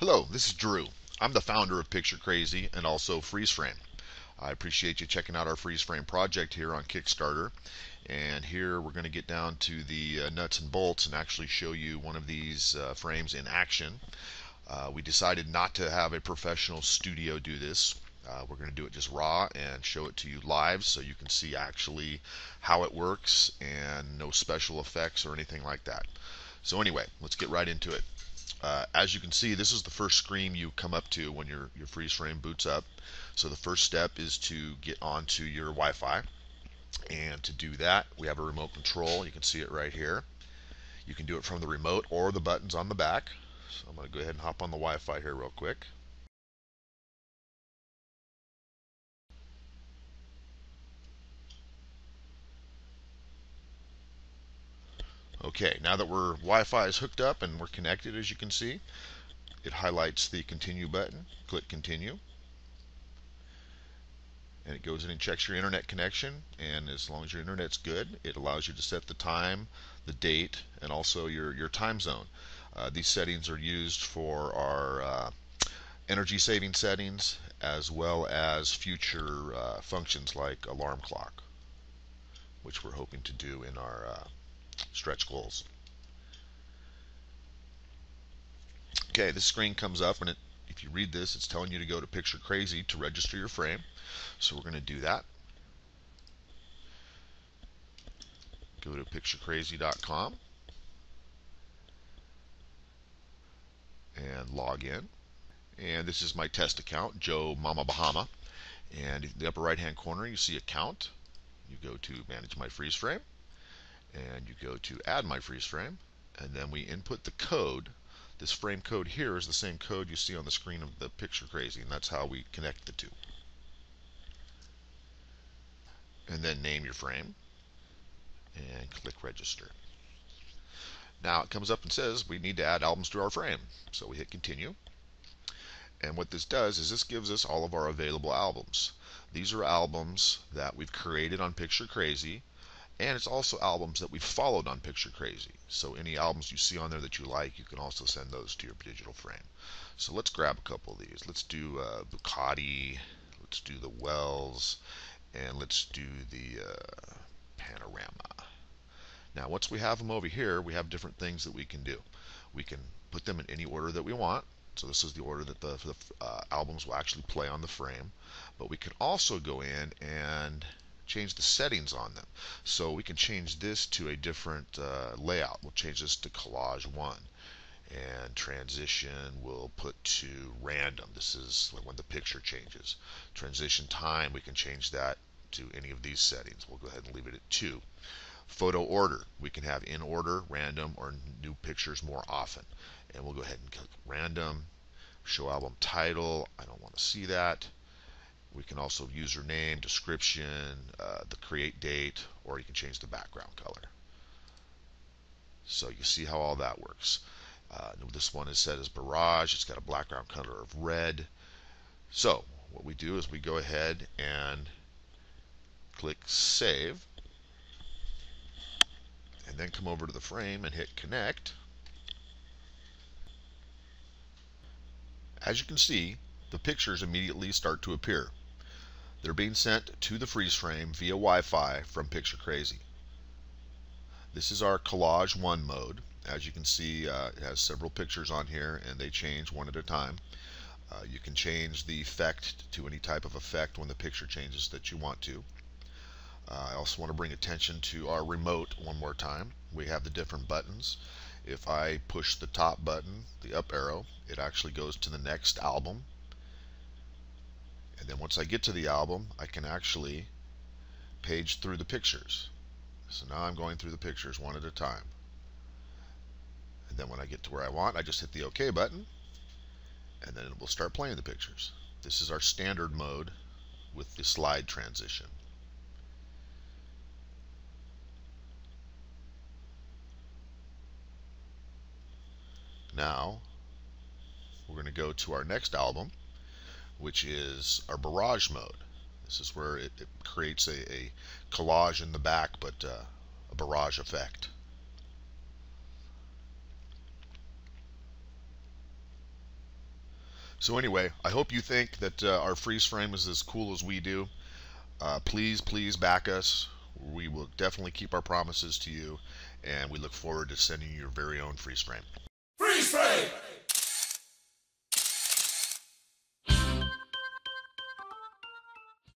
Hello, this is Drew. I'm the founder of Picture Crazy and also FreezeFrame. I appreciate you checking out our FreezeFrame project here on Kickstarter. And here we're going to get down to the nuts and bolts and actually show you one of these frames in action. We decided not to have a professional studio do this. We're going to do it just raw and show it to you live so you can see actually how it works and no special effects or anything like that. So anyway, let's get right into it. As you can see, this is the first screen you come up to when your FreezeFrame boots up. So the first step is to get onto your Wi-Fi. And to do that, we have a remote control. You can see it right here. You can do it from the remote or the buttons on the back. So I'm going to go ahead and hop on the Wi-Fi here real quick. Okay, now that we're Wi-Fi is hooked up and we're connected, as you can see, it highlights the continue button. Click continue. And it goes in and checks your internet connection, and as long as your internet's good, it allows you to set the time, the date, and also your time zone. These settings are used for our energy saving settings as well as future functions like alarm clock, which we're hoping to do in our stretch goals. Okay, this screen comes up, and if you read this, it's telling you to go to Picture Crazy to register your frame. So we're going to do that. Go to picturecrazy.com and log in. And this is my test account, Joe Mama Bahama. And in the upper right hand corner, you see account. You go to manage my freeze frame, and you go to add my freeze frame, and then we input the code. This frame code here is the same code you see on the screen of the Picture Crazy, and that's how we connect the two. And then name your frame and click register. Now it comes up and says we need to add albums to our frame. So we hit continue. And what this does is this gives us all of our available albums. These are albums that we've created on Picture Crazy, and it's also albums that we've followed on Picture Crazy. So any albums you see on there that you like, you can also send those to your digital frame. So let's grab a couple of these. Let's do Bucati, let's do the Wells, and let's do the Panorama. Now once we have them over here, we have different things that we can do. We can put them in any order that we want. So this is the order that the albums will actually play on the frame. But we can also go in and change the settings on them. So we can change this to a different layout. We'll change this to collage 1. And transition we'll put to random. This is when the picture changes. Transition time, we can change that to any of these settings. We'll go ahead and leave it at 2. Photo order, we can have in order, random, or new pictures more often. And we'll go ahead and click random. Show album title, I don't want to see that. We can also username, description, the create date, or you can change the background color. So you see how all that works. This one is set as Barrage. It's got a background color of red. So what we do is we go ahead and click Save. And then come over to the frame and hit Connect. As you can see, the pictures immediately start to appear. They're being sent to the freeze frame via Wi-Fi from Picture Crazy. This is our Collage 1 mode. As you can see, it has several pictures on here, and they change one at a time. You can change the effect to any type of effect when the picture changes that you want to. I also want to bring attention to our remote one more time. We have the different buttons. If I push the top button, the up arrow, it actually goes to the next album. And then once I get to the album, I can actually page through the pictures. So now I'm going through the pictures one at a time. And then when I get to where I want, I just hit the OK button, and then it will start playing the pictures. This is our standard mode with the slide transition. Now we're going to go to our next album, which is our Barrage mode. This is where it creates a collage in the back, but a barrage effect. So anyway, I hope you think that our freeze frame is as cool as we do. Please, please back us. We will definitely keep our promises to you, and we look forward to sending you your very own freeze frame. Freeze frame!